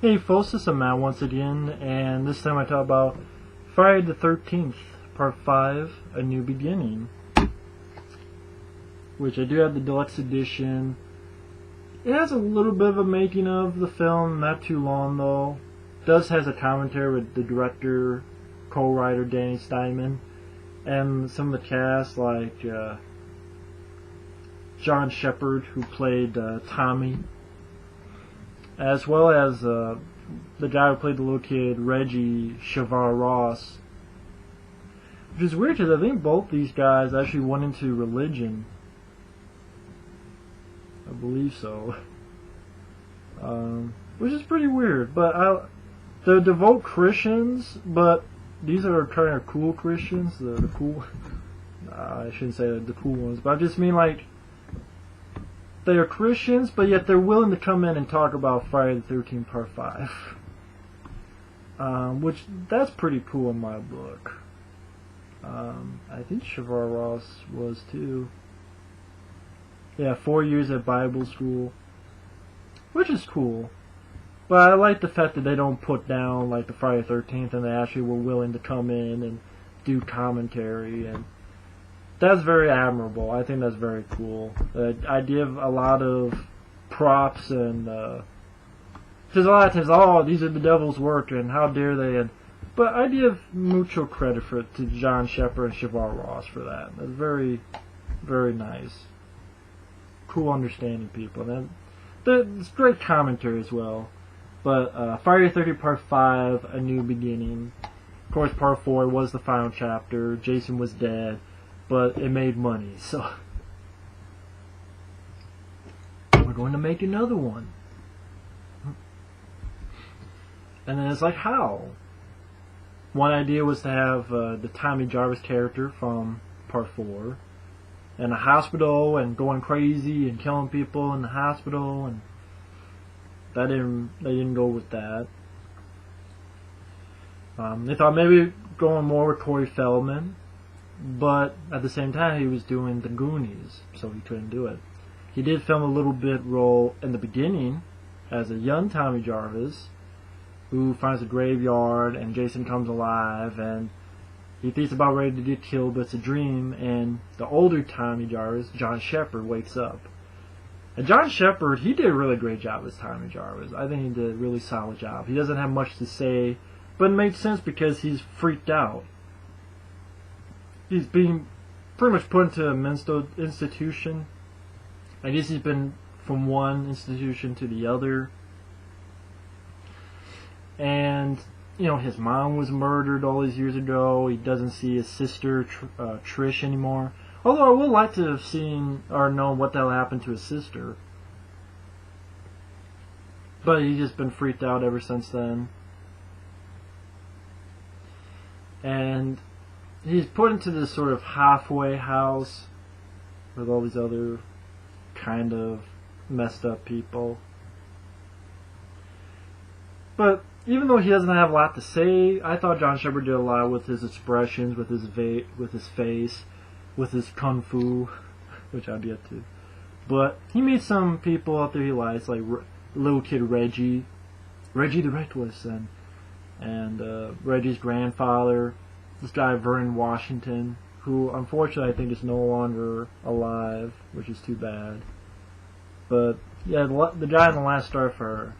Hey folks, this is Matt once again, and this time I talk about Friday the 13th, Part 5, A New Beginning, which I do have the deluxe edition. It has a little bit of a making of the film, not too long though. It does has a commentary with the director, co-writer Danny Steinman, and some of the cast like John Shepard, who played Tommy, as well as the guy who played the little kid, Reggie Shavar Ross. Which is weird because I think both these guys actually went into religion. I believe so. Which is pretty weird. But they're devout Christians, but these are kind of cool Christians. The cool... I shouldn't say the cool ones, but I just mean like... They are Christians, but yet they're willing to come in and talk about Friday the 13th Part 5. Which, that's pretty cool in my book. I think Shavar Ross was too. Yeah, 4 years at Bible school. Which is cool. But I like the fact that they don't put down like the Friday the 13th and they actually were willing to come in and do commentary, and that's very admirable. I think that's very cool. I give a lot of props and there's a lot of times, oh, these are the devil's work and how dare they, but I give mutual credit to John Shepard and Shavar Ross for that. That's very, very nice. Cool, understanding people. And it's great commentary as well. But Friday the 13th Part 5, A New Beginning. Of course, Part 4 was the final chapter. Jason was dead. But it made money, so we're going to make another one. And then it's like, how? One idea was to have the Tommy Jarvis character from Part 4 in a hospital and going crazy and killing people in the hospital, and they didn't go with that. They thought maybe going more with Corey Feldman. But at the same time, he was doing The Goonies, so he couldn't do it. He did film a little bit role in the beginning as a young Tommy Jarvis, who finds a graveyard and Jason comes alive and he thinks about ready to get killed, but it's a dream, and the older Tommy Jarvis, John Shepard, wakes up. And John Shepard, he did a really great job as Tommy Jarvis. I think he did a really solid job. He doesn't have much to say, but it makes sense because he's freaked out. He's being pretty much put into a mental institution. I guess he's been from one institution to the other. And, you know, his mom was murdered all these years ago. He doesn't see his sister, Trish, anymore. Although I would like to have seen or known what the hell happened to his sister. But he's just been freaked out ever since then. And he's put into this sort of halfway house with all these other kind of messed up people. But even though he doesn't have a lot to say, I thought John Shepard did a lot with his expressions, with his face, with his kung fu, which I've yet to. But he made some people out there he likes, like little kid Reggie the Reckless, and Reggie's grandfather. This guy, Vernon Washington, who unfortunately I think is no longer alive, which is too bad. But yeah, the guy in The Last Starfire,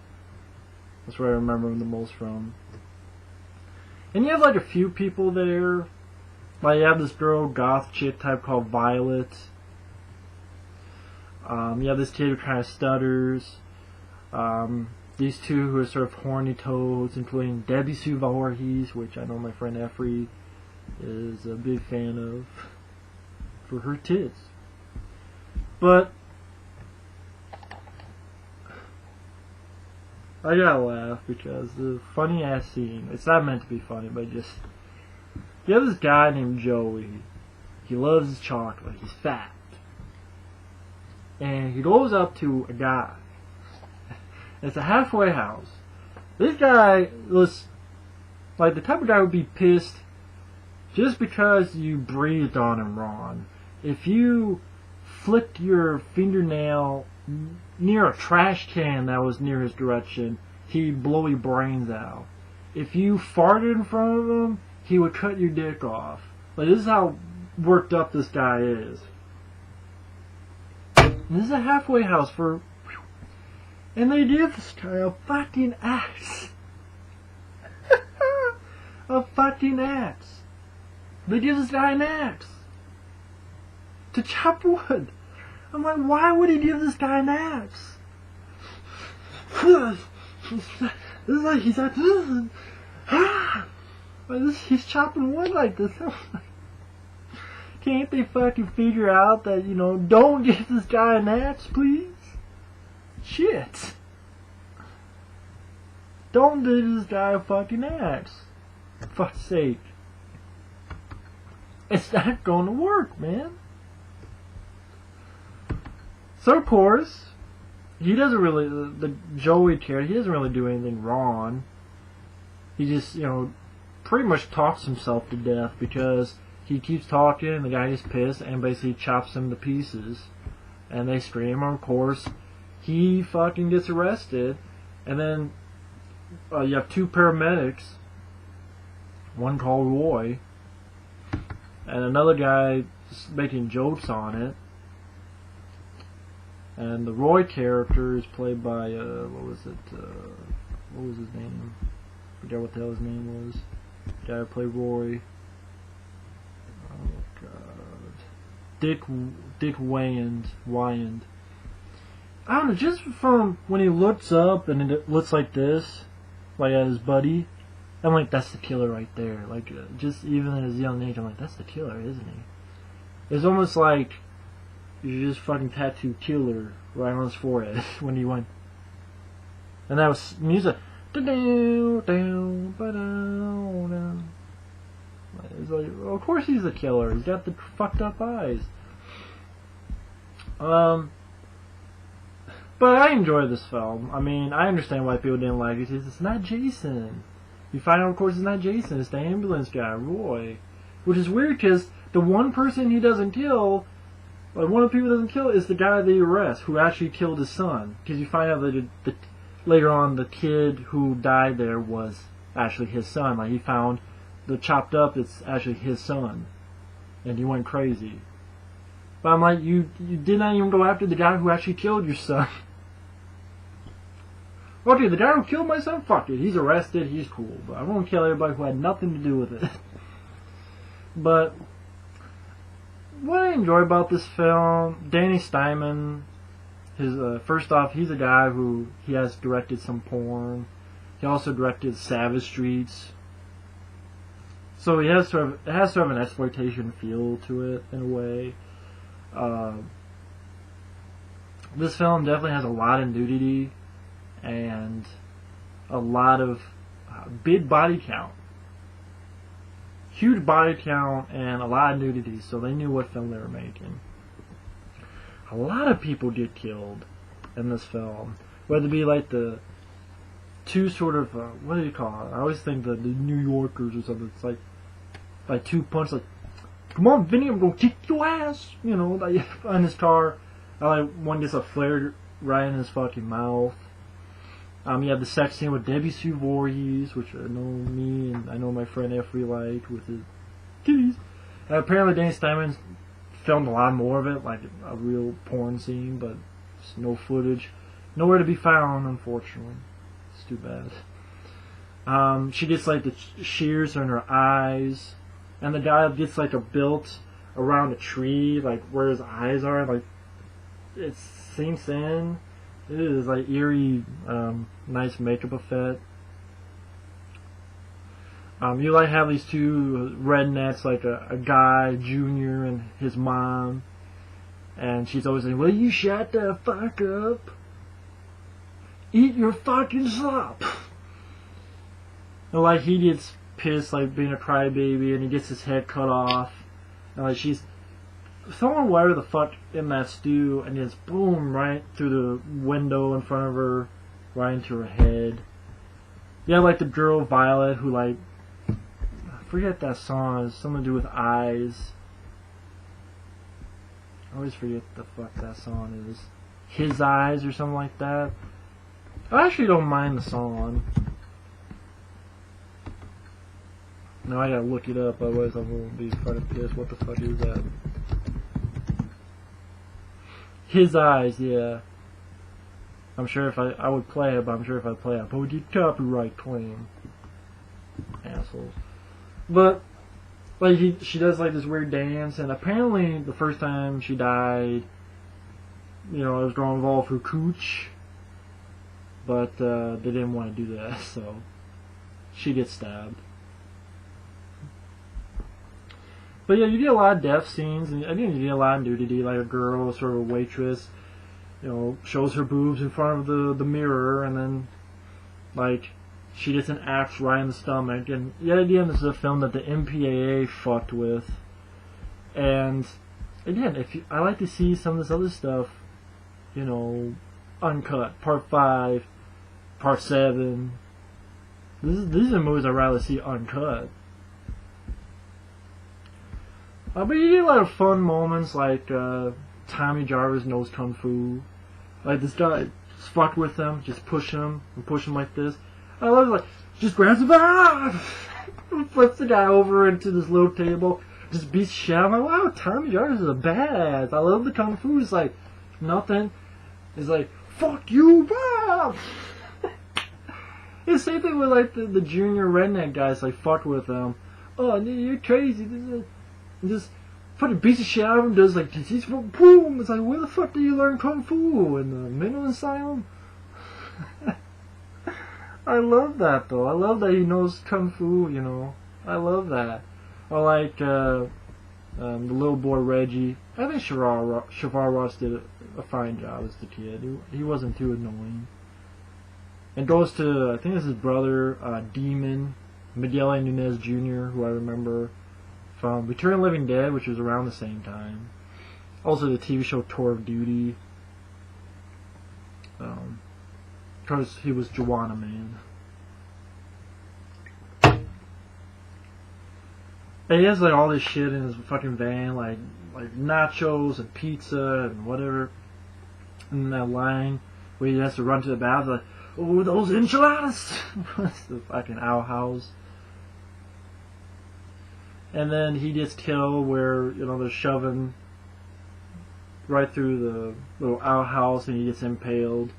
that's where I remember him the most from. And you have like a few people there. Like you have this girl, goth chick type called Violet. You have this kid who kind of stutters. These two who are sort of horny toads, including Debbie Sue Voorhees, which I know my friend Effrey is a big fan of for her tits. But I gotta laugh because the funny ass scene, it's not meant to be funny, but just, you have this guy named Joey. He loves his chocolate, he's fat, and he goes up to a guy. It's a halfway house. This guy was like the type of guy who would be pissed just because you breathed on him wrong. If you flicked your fingernail near a trash can that was near his direction, he'd blow your brains out. If you farted in front of him, he would cut your dick off. Like, this is how worked up this guy is. And this is a halfway house for... And they give this guy a fucking axe. A fucking axe. They give this guy an axe to chop wood. I'm like, why would he give this guy an axe? This is like he's like, he's chopping wood like this. Can't they fucking figure out that, you know, don't give this guy an axe, please? Shit. Don't give this guy a fucking axe. For fuck's sake. It's not going to work, man. So, of course, he doesn't really, the Joey character, he doesn't really do anything wrong. He just, you know, pretty much talks himself to death because he keeps talking and the guy gets pissed and basically chops him to pieces. And they scream, and of course, he fucking gets arrested. And then you have two paramedics, one called Roy, and another guy making jokes on it. And the Roy character is played by, what was his name? I forget what the hell his name was. The guy who played Roy. Oh god. Dick Wayand. I don't know, just from when he looks up and it looks like this, like at his buddy, I'm like, that's the killer right there. Like, just even at his young age, I'm like, that's the killer, isn't he? It's almost like you just fucking tattooed killer right on his forehead when he went. And that was music. It's like, well, of course he's a killer. He's got the fucked up eyes. But I enjoy this film. I mean, I understand why people didn't like it. It's not Jason. You find out, of course, it's not Jason. It's the ambulance guy, Roy. Which is weird because the one person he doesn't kill, like one of the people he doesn't kill, is the guy they arrest who actually killed his son. Because you find out that later on the kid who died there was actually his son. Like, he found the chopped up, it's actually his son. And he went crazy. But I'm like, you did not even go after the guy who actually killed your son. Okay, the guy who killed my son, fuck it. He's arrested, he's cool. But I won't kill everybody who had nothing to do with it. But what I enjoy about this film, Danny Steinman, first off, he's a guy who, he has directed some porn. He also directed Savage Streets. So it has to have an exploitation feel to it, in a way. This film definitely has a lot of nudity and a lot of big body count. Huge body count and a lot of nudity, so they knew what film they were making. A lot of people get killed in this film. Whether it be like the two sort of, what do you call it? I always think the New Yorkers or something. It's like two punch, like, come on, Vinny, I'm gonna kick your ass. You know, like, on his car. Like, one gets a flare right in his fucking mouth. You have the sex scene with Debbie Sue Voorhees, which I know me and I know my friend Effrey liked, with his titties. Apparently Danny Steinman filmed a lot more of it, like a real porn scene, but just no footage. Nowhere to be found, unfortunately. It's too bad. She gets like the shears in her eyes, and the guy gets like a belt around a tree, like where his eyes are, like it sinks in. It is like eerie, nice makeup effect. You like have these two rednecks, like a guy, Junior, and his mom, and she's always saying, "Will you shut the fuck up? Eat your fucking slop." And like he gets pissed, like being a crybaby, and he gets his head cut off, and like she's throwing whatever the fuck in that stew, and just boom, right through the window in front of her, right into her head. Yeah, like the girl Violet, who like, I forget that song, it's something to do with eyes. I always forget the fuck that song is. His Eyes or something like that. I actually don't mind the song. Now I gotta look it up, otherwise I won't be fucking pissed. What the fuck is that? His Eyes, yeah. I'm sure if I would play it, but I'm sure if I play it, but we get copyright claim. Assholes. But, like, she does, like, this weird dance, and apparently the first time she died, you know, it was going to involve her cooch, but they didn't want to do that, so she gets stabbed. But yeah, you get a lot of death scenes, and I think you get a lot of nudity, like a girl, sort of a waitress, you know, shows her boobs in front of the mirror, and then, like, she gets an axe right in the stomach. And yet again, this is a film that the MPAA fucked with. And again, I like to see some of this other stuff, you know, uncut. Part 5, Part 7. These are movies I'd rather see uncut. But you get a lot of fun moments, like Tommy Jarvis knows Kung Fu. Like, this guy just fucked with him, just push him, and push him like this. I love it, like, just grabs him, flips the guy over into this little table, just beats shit out. I'm like, wow, Tommy Jarvis is a badass. I love the Kung Fu. It's like, nothing. It's like, fuck you, Bob! The same thing with, like, the junior redneck guys, like, fucked with him. Oh, you're crazy. Just fucking beats the shit out of him, does like this, boom. It's like, where the fuck did you learn Kung Fu? In the mental asylum? I love that though. I love that he knows Kung Fu, you know. I love that. I like the little boy Reggie. I think Shavar Ross did a fine job as the kid. He wasn't too annoying. And goes to, I think it's his brother, Demon, Miguel Nunez Jr., who I remember from Return of the Living Dead, which was around the same time. Also the TV show Tour of Duty. Because he was Joanna Man. And he has like all this shit in his fucking van, like nachos and pizza and whatever. And that line where he has to run to the bathroom, like, oh, those enchiladas! That's the fucking outhouse. And then he gets killed where, you know, they're shoving right through the little outhouse and he gets impaled.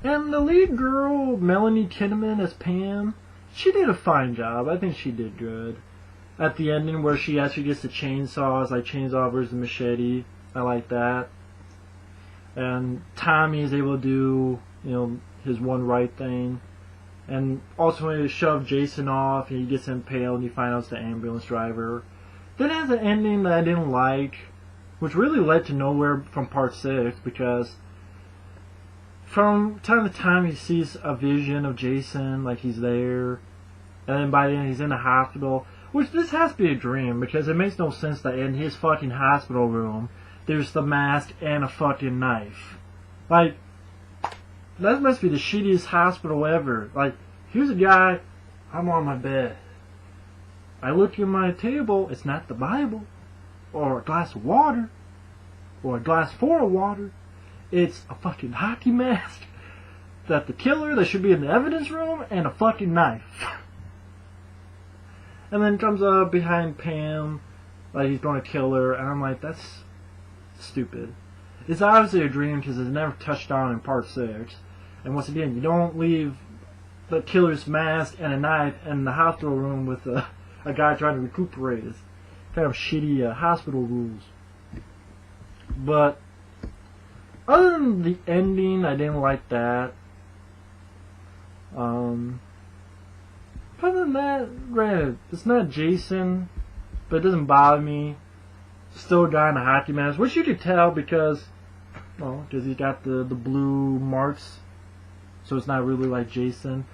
And the lead girl, Melanie Kinnaman as Pam, she did a fine job. I think she did good. At the ending where she actually gets the chainsaw, it's like chainsaw versus machete. I like that. And Tommy is able to do, you know, his one right thing. And ultimately shove Jason off, and he gets impaled, and you find out it's the ambulance driver. Then it has an ending that I didn't like, which really led to nowhere from Part 6, because from time to time he sees a vision of Jason, like he's there, and then by the end he's in the hospital, which this has to be a dream, because it makes no sense that in his fucking hospital room, there's the mask and a fucking knife. Like, that must be the shittiest hospital ever. Like, here's a guy, I'm on my bed. I look at my table, it's not the Bible, or a glass of water, or a glass full of water. It's a fucking hockey mask, that the killer that should be in the evidence room, and a fucking knife. And then comes up behind Pam, like he's going to kill her, and I'm like, that's stupid. It's obviously a dream because it's never touched on in Part 6. And once again, you don't leave the killer's mask and a knife in the hospital room with a guy trying to recuperate. It's kind of shitty hospital rules. But other than the ending, I didn't like that. Other than that, granted, it's not Jason, but it doesn't bother me. Still a guy in a hockey mask, which you could tell because, well, because he's got the blue marks, so it's not really like Jason.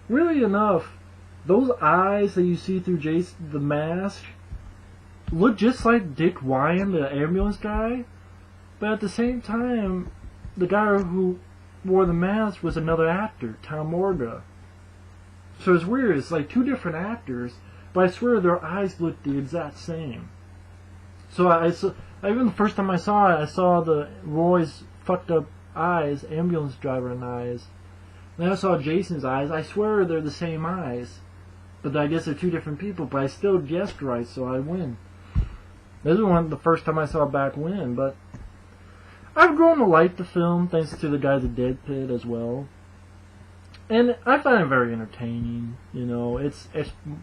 Really enough, those eyes that you see through Jason, the mask, look just like Dick Wyan, the ambulance guy, but at the same time, the guy who wore the mask was another actor, Tom Morga. So it's weird, it's like two different actors, but I swear their eyes look the exact same. So even the first time I saw it, I saw the Roy's fucked up eyes, ambulance driver eyes. And then I saw Jason's eyes. I swear they're the same eyes. But I guess they're two different people, but I still guessed right, so I win. This was the first time I saw Back When, but I've grown to like the film thanks to the guys at Dead Pit as well. And I find it very entertaining. You know, it's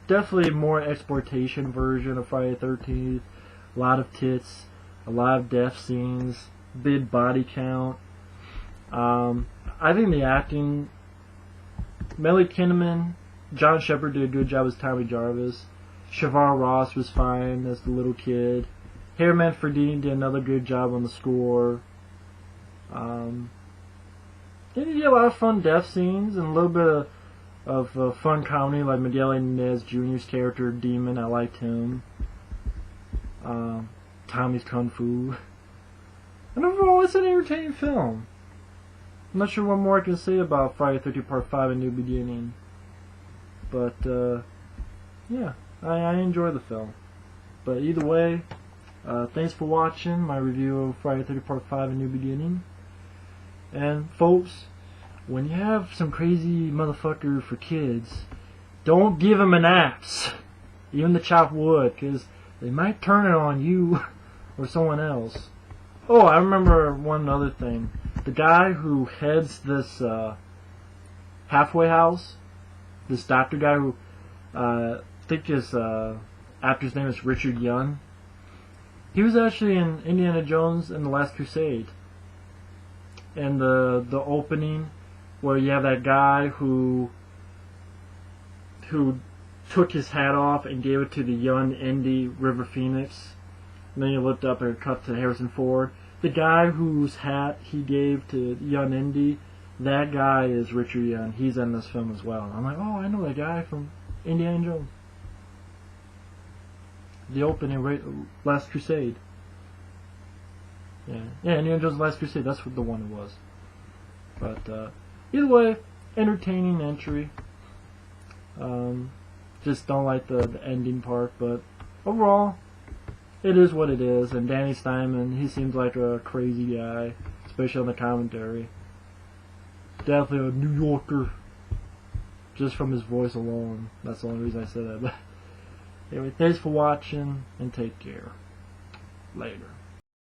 definitely a more exploitation version of Friday the 13th. A lot of tits, a lot of death scenes, big body count. I think the acting, Melly Kinnaman, John Shepard did a good job as Tommy Jarvis. Shavar Ross was fine as the little kid. Harry Manfredini did another good job on the score. You get a lot of fun death scenes and a little bit of fun comedy, like Miguel Inez Jr.'s character, Demon. I liked him. Tommy's Kung Fu. And overall, it's an entertaining film. I'm not sure what more I can say about Friday the 13th Part 5 and New Beginning. But, yeah, I enjoy the film. But either way, thanks for watching my review of Friday the 13th Part 5 and New Beginning. And, folks, when you have some crazy motherfucker for kids, don't give them an axe, even the chopped wood, because they might turn it on you or someone else. Oh, I remember one other thing. The guy who heads this halfway house, this doctor guy who I think his actor's name is Richard Young. He was actually in Indiana Jones and the Last Crusade. And the opening where you have that guy who took his hat off and gave it to the young Indy River Phoenix. And then you looked up and cut to Harrison Ford. The guy whose hat he gave to young Indy, that guy is Richard Young. He's in this film as well. I'm like, oh, I know that guy from Indiana Jones. The opening, Last Crusade. Yeah, Indiana Jones' Last Crusade. That's what the one it was. But either way, entertaining entry. Just don't like the ending part, but overall, it is what it is. And Danny Steinman, he seems like a crazy guy, especially on the commentary. Definitely a New Yorker, just from his voice alone. That's the only reason I said that. But anyway, thanks for watching, and take care. Later.